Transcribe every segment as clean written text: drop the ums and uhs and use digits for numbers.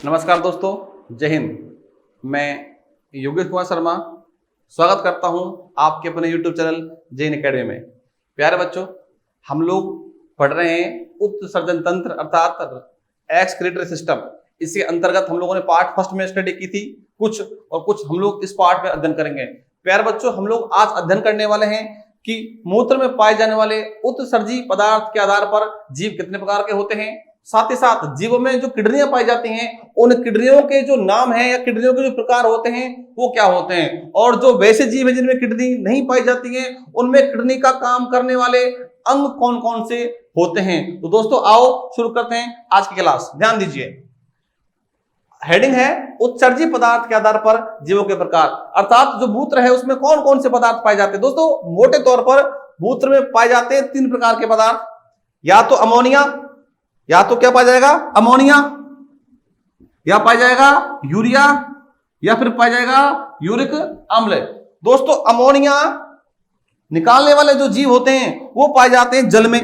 नमस्कार दोस्तों, जय हिंद। मैं योगेश कुमार शर्मा स्वागत करता हूं आपके अपने YouTube चैनल जय हिंद अकेडमी में। प्यारे बच्चों, हम लोग पढ़ रहे हैं उत्सर्जन तंत्र अर्थात एक्सक्रीटरी सिस्टम। इसके अंतर्गत हम लोगों ने पार्ट फर्स्ट में स्टडी की थी कुछ हम लोग इस पार्ट में अध्ययन करेंगे। प्यारे बच्चों, हम लोग आज अध्ययन करने वाले हैं कि मूत्र में पाए जाने वाले उत्सर्जी पदार्थ के आधार पर जीव कितने प्रकार के होते हैं। साथ ही साथ जीवों में जो किडनियां पाई जाती हैं उन किडनियों के जो नाम है या किडनियों के जो प्रकार होते हैं वो क्या होते हैं, और जो वैसे जीव है जिनमें किडनी नहीं पाई जाती है उनमें किडनी का काम करने वाले अंग कौन कौन से होते हैं। तो दोस्तों आओ शुरू करते हैं आज की क्लास। ध्यान दीजिए, हेडिंग है उत्सर्जी पदार्थ के आधार पर जीवों के प्रकार, अर्थात जो मूत्र है उसमें कौन कौन से पदार्थ पाए जाते हैं। दोस्तों मोटे तौर पर मूत्र में पाए जाते हैं 3 प्रकार के पदार्थ, या तो अमोनिया, या तो क्या पाया जाएगा अमोनिया, या पाया जाएगा यूरिया, या फिर पाया जाएगा यूरिक अम्ल। दोस्तों अमोनिया निकालने वाले जो जीव होते हैं वो पाए जाते हैं जल में,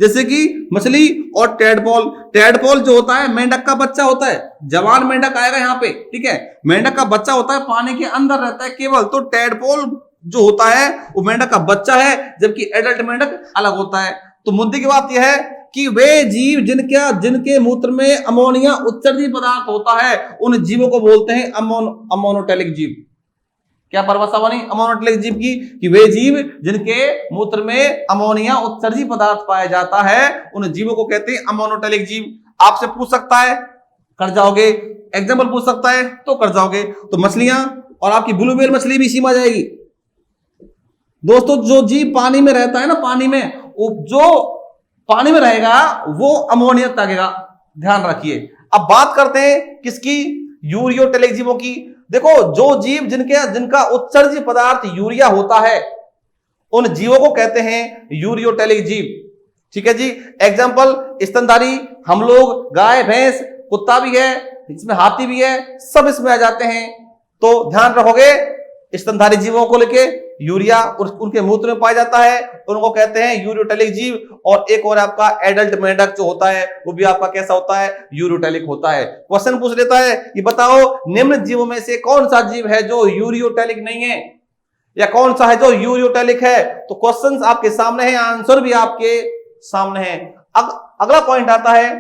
जैसे कि मछली और टेडपोल। टेडपोल जो होता है मेंढक का बच्चा होता है, जवान मेंढक आएगा यहाँ पे, ठीक है। मेंढक का बच्चा होता है, पानी के अंदर रहता है केवल, तो टेडपोल जो होता है वो मेंढक का बच्चा है, जबकि एडल्ट मेंढक अलग होता है। तो मुद्दे की बात यह है कि वे जीव जिनके मूत्र में अमोनिया उत्सर्जी पदार्थ होता है उन जीवों को बोलते हैं अमोनोटेलिक जीव। क्या परिभाषा बनी अमोनोटेलिक जीव की? कि वे जीव जिनके मूत्र में अमोनिया उत्सर्जी पदार्थ पाया जाता है उन जीवों को कहते हैं अमोनोटेलिक जीव। आपसे पूछ सकता है, कर जाओगे, एग्जाम्पल पूछ सकता है तो कर जाओगे। तो मछलियां और आपकी ब्लू व्हेल मछली भी इसी में आ जाएगी। दोस्तों जो जीव पानी में रहता है ना, पानी में जो पानी में रहेगा वो अमोनिया त्यागेगा, ध्यान रखिए। अब बात करते हैं किसकी? यूरियोटेलिक जीवों की। देखो जो जीव जिनका उत्सर्जी पदार्थ यूरिया होता है उन जीवों को कहते हैं यूरियोटेलिक जीव, ठीक है जी। एग्जांपल स्तनधारी, हम लोग गाय भैंस कुत्ता भी है, इसमें हाथी भी है, सब इसमें आ जाते हैं। तो ध्यान रखोगे स्तनधारी जीवों को लेके यूरिया उनके मूत्र में पाया जाता है, उनको कहते हैं यूरियोटेलिक जीव। और एक और आपका एडल्ट मेंढक जो होता है वो भी आपका कैसा होता है? यूरियोटेलिक होता है। क्वेश्चन पूछ लेता है कि बताओ निम्न जीवों में से कौन सा जीव है जो यूरियोटेलिक नहीं है, या कौन सा है जो यूरियोटेलिक है? तो क्वेश्चन आपके सामने है, आंसर भी आपके सामने है। अगला पॉइंट आता है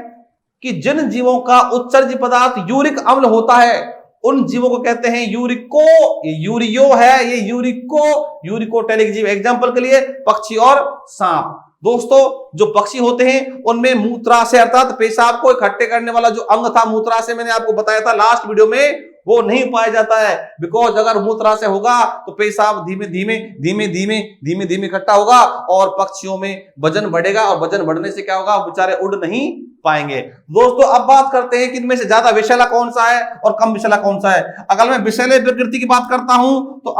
कि जिन जीवों का उत्सर्जी पदार्थ यूरिक अम्ल होता है उन जीवों को कहते हैं यूरिको। ये यूरियो है, ये यूरिकोटेलिक जीव। एग्जांपल के लिए पक्षी और सांप। दोस्तों जो पक्षी होते हैं उनमें मूत्राशय अर्थात पेशाब को इकट्ठे करने वाला जो अंग था मूत्राशय, मैंने आपको बताया था लास्ट वीडियो में, वो नहीं पाया जाता है। बिकॉज अगर मूत्राशय होगा तो पेशाब धीमे धीमे इकट्ठा होगा और पक्षियों में वजन बढ़ेगा, और वजन बढ़ने से क्या होगा? बेचारे उड़ नहीं पाएंगे। दोस्तों अब बात करते हैं कि इनमें से ज्यादा विषैला कौन सा है और कम विषैला कौन सा है। अगर मैं विषैले प्रकृति की बात करता हूं तो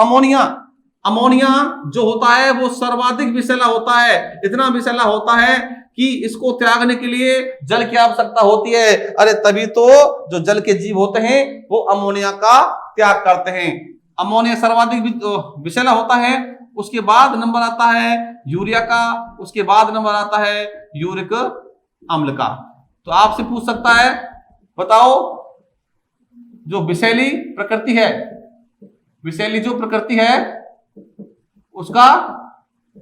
अमोनिया जो होता है वो सर्वाधिक विषैला होता है। इतना विषैला होता है कि इसको त्यागने के लिए जल की आवश्यकता होती है। अरे तभी तो जो जल के जीव होते हैं वो अमोनिया का त्याग करते हैं। अमोनिया सर्वाधिक विषैला होता है। उसके बाद नंबर आता है यूरिया का, उसके बाद नंबर आता है यूरिक अम्ल का। तो आपसे पूछ सकता है बताओ जो विषैली जो प्रकृति है उसका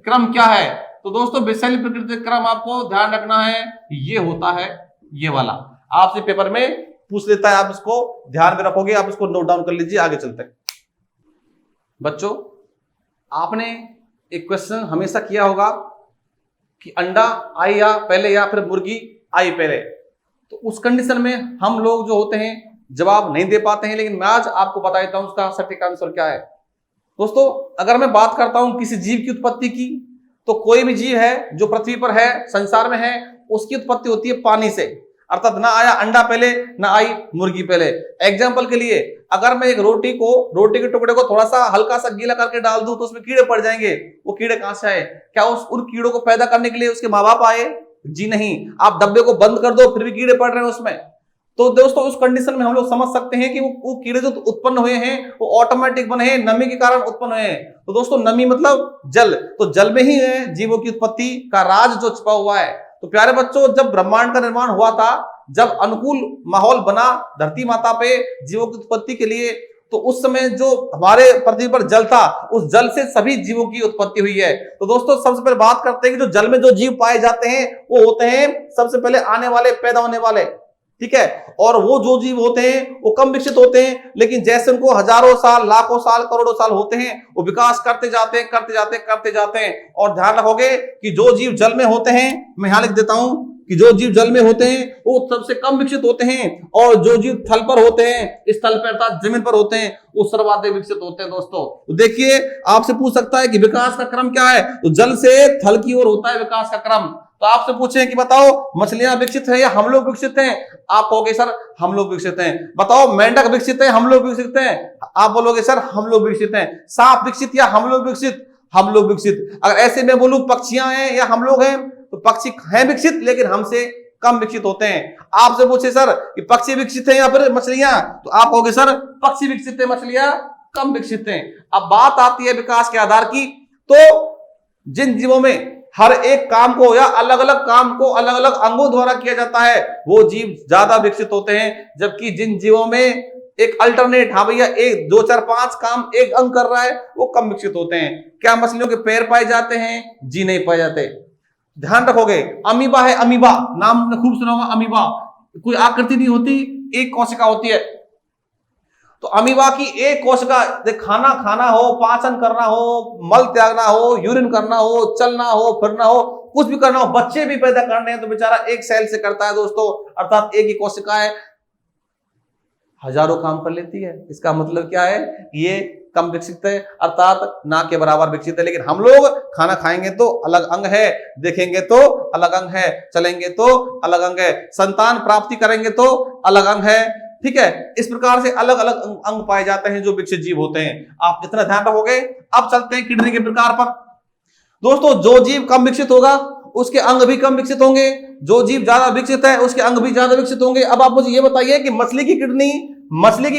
क्रम क्या है? तो दोस्तों विषैली प्रकृति का क्रम आपको ध्यान रखना है, ये होता है ये वाला। आपसे पेपर में पूछ लेता है, आप इसको ध्यान में रखोगे, आप इसको नोट डाउन कर लीजिए। आगे चलते हैं बच्चों, आपने एक क्वेश्चन हमेशा किया होगा कि अंडा आई या पहले या फिर मुर्गी आई पहले। तो उस कंडीशन में हम लोग जो होते हैं जवाब नहीं दे पाते हैं, लेकिन मैं आज आपको बता देता हूं उसका सटीक आंसर क्या है। दोस्तों अगर मैं बात करता हूं किसी जीव की उत्पत्ति की, तो कोई भी जीव है जो पृथ्वी पर है, संसार में है, उसकी उत्पत्ति होती है पानी से, अर्थात ना आया अंडा पहले ना आई मुर्गी पहले। एग्जाम्पल के लिए अगर मैं एक रोटी के टुकड़े को थोड़ा सा हल्का सा गीला करके डाल दूं तो उसमें कीड़े पड़ जाएंगे। वो कीड़े कहां से आए? क्या उन कीड़ों को पैदा करने के लिए उसके माँ बाप आए? जी नहीं। आप डब्बे को बंद कर दो फिर भी कीड़े पड़ रहे हैं उसमें। तो दोस्तों उस कंडीशन में हम लोग समझ सकते हैं कि वो कीड़े जो उत्पन्न हुए हैं वो ऑटोमेटिक बने हैं, नमी के कारण उत्पन्न हुए हैं। तो दोस्तों नमी मतलब जल, तो जल में ही है जीवों की उत्पत्ति का राज जो छिपा हुआ है। तो प्यारे बच्चों जब ब्रह्मांड का निर्माण हुआ था जब अनुकूल माहौल बना धरती माता पे जीवों की उत्पत्ति के लिए, तो उस समय जो हमारे पृथ्वी पर जल था, उस जल से सभी जीवों की उत्पत्ति हुई है। तो दोस्तों सबसे पहले बात करते हैं कि जो जल में जो जीव पाए जाते हैं वो होते हैं सबसे पहले आने वाले, पैदा होने वाले, ठीक है। और वो जो जीव होते हैं वो कम विकसित होते हैं, लेकिन जैसे उनको हजारों साल, लाखों साल, करोड़ों साल होते हैं, वो विकास करते जाते हैं, करते जाते हैं, करते जाते हैं। और ध्यान रखोगे कि जो जीव जल में होते हैं, मैं यहां लिख देता हूं कि जो जीव जल में होते हैं वो सबसे कम विकसित होते हैं, और जो जीव थल पर होते हैं, इस थल पर अर्थात जमीन पर होते हैं, वो सर्वाधिक विकसित होते हैं। दोस्तों तो देखिए, आपसे पूछ सकता है कि विकास का क्रम क्या है, तो जल से थल की ओर होता है विकास का क्रम। तो आपसे पूछे कि बताओ मछलियां विकसित है या हम लोग विकसित हैं, आप कहोगे सर हम लोग विकसित हैं। बताओ मेंढक विकसित है, हम लोग विकसित हैं, आप बोलोगे सर हम लोग विकसित हैं। सांप विकसित या हम लोग विकसित, हम लोग विकसित। अगर ऐसे में बोलूं पक्षियां हैं या हम लोग हैं, तो पक्षी हैं विकसित लेकिन हमसे कम विकसित होते हैं। आपसे पूछे सर कि पक्षी विकसित है या फिर मछलियां, तो आप कहोगे सर पक्षी विकसित है, मछलियां कम विकसित हैं। अब बात आती है विकास के आधार की, तो जिन जीवों में हर एक काम को या अलग अलग काम को अलग अलग अंगों द्वारा किया जाता है, वो जीव ज्यादा विकसित होते हैं। जबकि जिन जीवों में एक अल्टरनेट, हाँ भैया एक 2 4 5 काम एक अंग कर रहा है, वो कम विकसित होते हैं। क्या मछलियों के पैर पाए जाते हैं? जी नहीं पाए जाते। ध्यान रखोगे, अमीबा है, अमीबा नाम खूब सुना होगा, अमीबा कोई आकृति नहीं होती, एक कोशिका होती है। तो अमीबा की एक कोशिका, खाना खाना हो, पाचन करना हो, मल त्यागना हो, यूरिन करना हो, चलना हो, फिरना हो, कुछ भी करना हो, बच्चे भी पैदा करने हैं, तो बेचारा एक सेल से करता है दोस्तों, अर्थात एक ही कोशिका है, हजारों काम कर लेती है। इसका मतलब क्या है, ये कम विकसित है, अर्थात ना के बराबर विकसित है। लेकिन हम लोग खाना खाएंगे तो अलग अंग है, देखेंगे तो अलग अंग है, चलेंगे तो अलग अंग है, संतान प्राप्ति करेंगे तो अलग अंग है, ठीक है। इस प्रकार से अलग अलग अंग पाए जाते हैं जो विकसित जीव होते हैं। आप इतना ध्यान रखोगे। अब चलते हैं किडनी के प्रकार पर। दोस्तों जो जीव कम विकसित होगा उसके अंग भी कम विकसित होंगे, जो जीव ज्यादा विकसित है उसके अंग भी ज्यादा विकसित होंगे। अब आप मुझे ये बताइए कि मछली की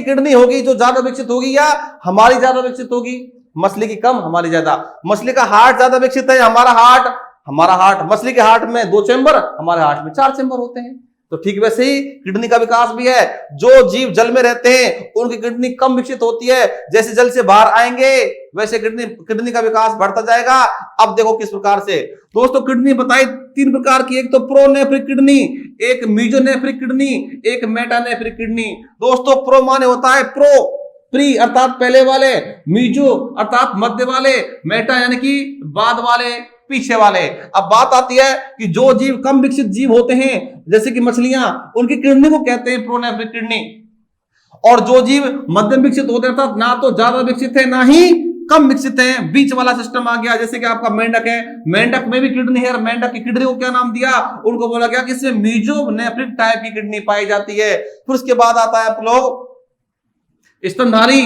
किडनी होगी जो ज्यादा विकसित होगी या हमारी ज्यादा विकसित होगी? मछली की कम, हमारी ज्यादा। मछली का हार्ट ज्यादा विकसित है, हमारा हार्ट, मछली के हार्ट में 2 चेंबर, हमारे हार्ट में 4 चेंबर होते हैं। तो ठीक वैसे ही किडनी का विकास भी है। जो जीव जल में रहते हैं उनकी किडनी कम विकसित होती है, जैसे जल से बाहर आएंगे वैसे किडनी का विकास बढ़ता जाएगा। अब देखो किस प्रकार से। दोस्तों किडनी बताई 3 प्रकार की, एक तो प्रोनेफ्रिक किडनी, एक मीजोनेफ्रिक किडनी, एक मेटानेफ्रिक किडनी। दोस्तों प्रो माने होता है प्री अर्थात पहले वाले, मीजो अर्थात मध्य वाले, मेटा यानी कि बाद वाले, पीछे वाले। अब बात आती है कि जो जीव कम विकसित जीव होते हैं जैसे कि मछलियां, उनकी किडनी को कहते हैं प्रोनेफ्रिक किडनी। और जो जीव मध्यम विकसित होते हैं अर्थात ना तो ज्यादा विकसित है ना ही कम विकसित है, बीच वाला सिस्टम आ गया। जैसे कि आपका मेंढक है, मेंढक में भी किडनी है, और मेंढक की किडनी को क्या नाम दिया? उनको बोला गया कि इसमें मीजोनेफ्रिक टाइप की किडनी पाई जाती है। फिर उसके बाद आता है आप लोग स्तनधारी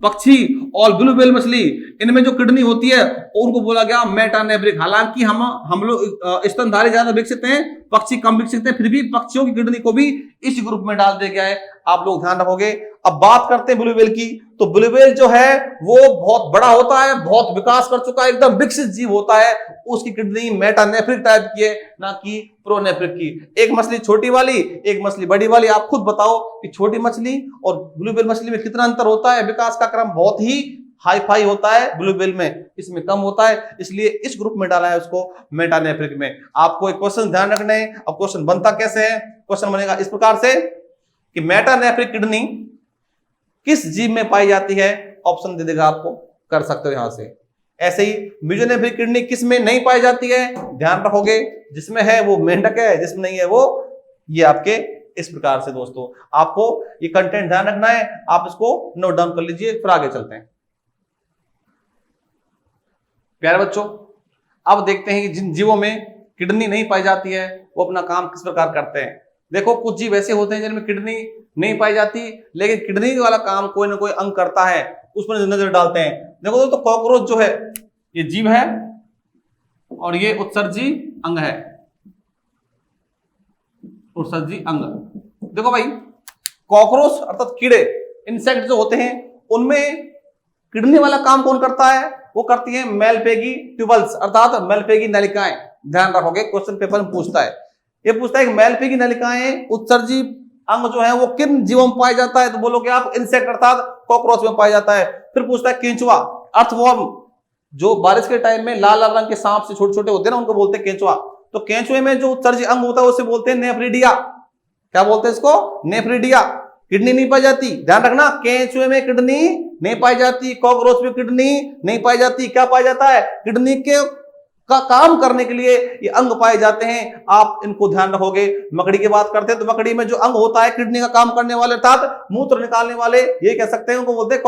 पक्षी और ब्लू व्हेल मछली, इनमें जो किडनी होती है उनको बोला गया मेटानेफ्रिक। हालांकि हम लोग स्तनधारी ज्यादा विकसित हैं, पक्षी कम विकसित हैं, फिर भी पक्षियों की किडनी को भी इस ग्रुप में डाल दिया गया है। आप लोग ध्यान रखोगे। अब बात करते हैं ब्लू व्हेल की। तो ब्लू व्हेल जो है वो बहुत बड़ा होता है, बहुत विकास कर चुका है, एकदम विकसित जीव होता है। उसकी किडनी मेटानेफ्रिक टाइप की है, ना कि प्रोनेफ्रिक की। एक मछली छोटी वाली, एक मछली बड़ी वाली। आप खुद बताओ कि छोटी मछली और ब्लू व्हेल मछली में कितना अंतर होता है? विकास का क्रम बहुत ही हाई फाई होता है ब्लू व्हेल में, इसमें कम होता है, इसलिए इस ग्रुप में डाला है उसको मेटानेफ्रिक में। आपको एक क्वेश्चन ध्यान रखना है। अब क्वेश्चन बनता कैसे है? क्वेश्चन बनेगा इस प्रकार से कि मेटानेफ्रिक किडनी किस जीव में पाई जाती है? ऑप्शन दे देगा आपको, कर सकते हो यहां से। ऐसे ही मीजोनेफ्रिक किडनी किस में नहीं पाई जाती है? ध्यान रखोगे, जिसमें है वो मेंढक है, जिसमें नहीं है वो ये आपके। इस प्रकार से दोस्तों आपको ये कंटेंट ध्यान रखना है, आप इसको नोट डाउन कर लीजिए। फिर आगे चलते हैं प्यारे बच्चों। अब देखते हैं कि जिन जीवों में किडनी नहीं पाई जाती है वो अपना काम किस प्रकार करते हैं। देखो कुछ जीव ऐसे होते हैं जिनमें किडनी नहीं पाई जाती, लेकिन किडनी वाला काम कोई ना कोई अंग करता है, उस पर नजर डालते हैं। देखो दोस्तों कॉकरोच जो है ये जीव है और ये उत्सर्जी अंग है, उत्सर्जी अंग। देखो भाई कॉकरोच अर्थात कीड़े, इंसेक्ट जो होते हैं उनमें किडनी वाला काम कौन करता है? वो करती है मेलपेगी ट्यूबल्स अर्थात मेलपेगी नलिकाएं। ध्यान रखोगे क्वेश्चन पेपर में पूछता है। ये पूछता है कि मैलपी की नलिकाएं उत्सर्जी अंग जो है वो किन जीवों में पाया जाता है, तो बोलोगे आप इंसेक्ट अर्थात कॉकरोच में पाया जाता है। फिर पूछता है केंचुआ, अर्थवर्म, जो बारिश के टाइम में लाल लाल रंग के सांप से छोटे छोटे होते हैं ना, उनको बोलते हैं केंचुआ। तो केंचुए में जो उत्सर्जी अंग होता है उसे बोलते हैं नेफ्रिडिया। क्या बोलते हैं इसको? नेफ्रिडिया। किडनी नहीं पाई जाती, ध्यान रखना, केंचुए में किडनी नहीं पाई जाती, कॉकरोच में किडनी नहीं पाई जाती। क्या पाया जाता है? किडनी के का काम करने के लिए ये अंग पाए जाते हैं, आप इनको ध्यान रखोगे। मकड़ी की बात करते हैं तो मकड़ी में जो अंग होता है किडनी का काम करने वाले अर्थात मूत्र निकालने वाले, ये कह सकते हैं, उनको बोलते हैं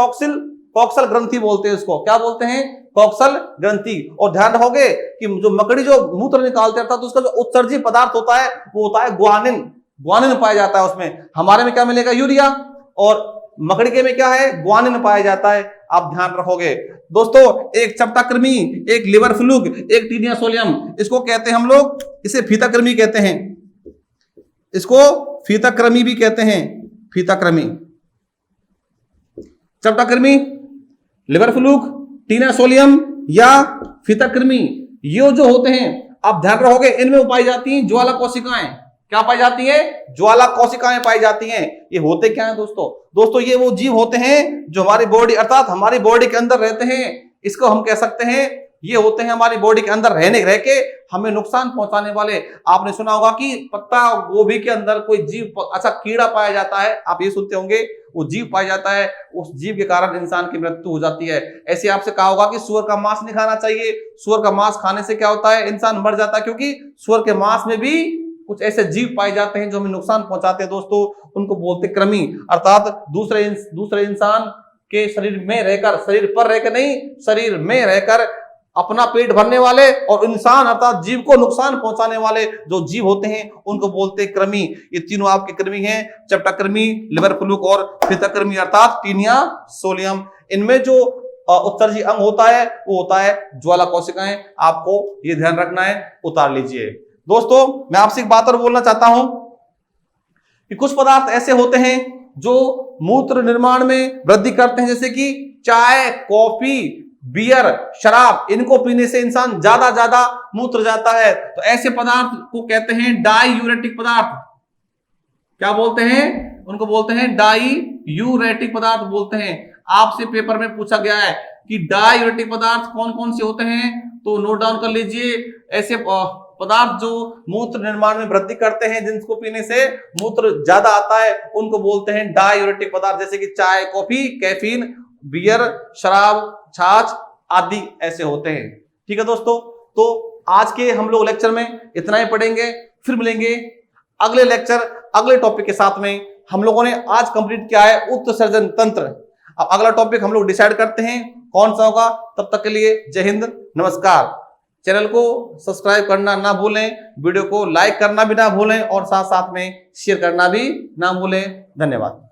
कॉक्सल ग्रंथि बोलते हैं इसको। क्या बोलते हैं? कॉक्सल ग्रंथि। और ध्यान रखोगे कि जो मकड़ी जो मूत्र निकालते हैं अर्थात उसका जो उत्सर्जी पदार्थ होता है वो होता है ग्वानिन पाया जाता है उसमें। हमारे में क्या मिलेगा? यूरिया। और मकड़ी के में क्या है? ग्वानिन पाया जाता है, आप ध्यान रखोगे। दोस्तों, एक चपटा कृमि, एक लिवर फ्लूक, एक टीनिया सोलियम, इसको कहते हैं हम लोग, इसे फीता कृमि कहते हैं, इसको फीता कृमि भी कहते हैं, फीता कृमि। चपटा कृमि, लिवर फ्लूक, टीनिया सोलियम या फीता कृमि, ये जो होते हैं आप ध्यान रखोगे, इनमें पाई जाती हैं ज्वाला कोशिकाएं। क्या पाई जाती है? ज्वाला कोशिकाएं पाई जाती हैं। ये होते क्या है दोस्तों? ये वो जीव होते हैं जो हमारी बॉडी अर्थात हमारी बॉडी के अंदर रहते हैं। इसको हम कह सकते हैं ये होते हैं हमारी बॉडी के अंदर रह के हमें नुकसान पहुंचाने वाले। आपने सुना होगा कि पत्ता गोभी के अंदर कोई जीव, अच्छा कीड़ा पाया जाता है, आप ये सुनते होंगे, वो जीव पाया जाता है, उस जीव के कारण इंसान की मृत्यु हो जाती है। ऐसे आपसे कहा होगा कि सुअर का मांस नहीं खाना चाहिए, सुअर का मांस खाने से क्या होता है? इंसान मर जाता है, क्योंकि सुअर के मांस में भी कुछ ऐसे जीव पाए जाते हैं जो हमें नुकसान पहुंचाते हैं। दोस्तों, उनको बोलते कृमि, अर्थात दूसरे इंसान के शरीर में रहकर, शरीर पर रहकर नहीं, शरीर में रहकर अपना पेट भरने वाले और इंसान अर्थात जीव को नुकसान पहुंचाने वाले जो जीव होते हैं उनको बोलते हैं कृमि। ये तीनों आपके कृमि हैं, चपटा कृमि, लिवर फ्लूक और फीता कृमि अर्थात टीनिया सोलियम। इनमें जो उत्सर्जी अंग होता है वो होता है ज्वाला कोशिकाएं। आपको ये ध्यान रखना है, उतार लीजिए। दोस्तों, मैं आपसे एक बात और बोलना चाहता हूं कि कुछ पदार्थ ऐसे होते हैं जो मूत्र निर्माण में वृद्धि करते हैं, जैसे कि चाय, कॉफी, बियर, शराब, इनको पीने से इंसान ज्यादा मूत्र जाता है। तो ऐसे पदार्थ को कहते हैं डाईयूरेटिक पदार्थ। क्या बोलते हैं? उनको बोलते हैं डाईयूरेटिक पदार्थ बोलते हैं। आपसे पेपर में पूछा गया है कि डाईयूरेटिक पदार्थ कौन कौन से होते हैं, तो नोट डाउन कर लीजिए। ऐसे पदार्थ जो मूत्र निर्माण में वृद्धि करते हैं, जिनको पीने से मूत्र ज्यादा आता है, उनको बोलते हैं डाईयूरेटिक पदार्थ, जैसे कि चाय, कॉफी, कैफीन, बियर, शराब, छाछ आदि ऐसे होते हैं। ठीक है दोस्तों, तो आज के हम लोग लेक्चर में इतना ही पढ़ेंगे, फिर मिलेंगे अगले लेक्चर अगले टॉपिक के साथ में। हम लोगों ने आज कंप्लीट किया है उत्सर्जन तंत्र। अब अगला टॉपिक हम लोग डिसाइड करते हैं कौन सा होगा। तब तक के लिए जय हिंद, नमस्कार। चैनल को सब्सक्राइब करना ना भूलें, वीडियो को लाइक करना भी ना भूलें और साथ साथ में शेयर करना भी ना भूलें। धन्यवाद।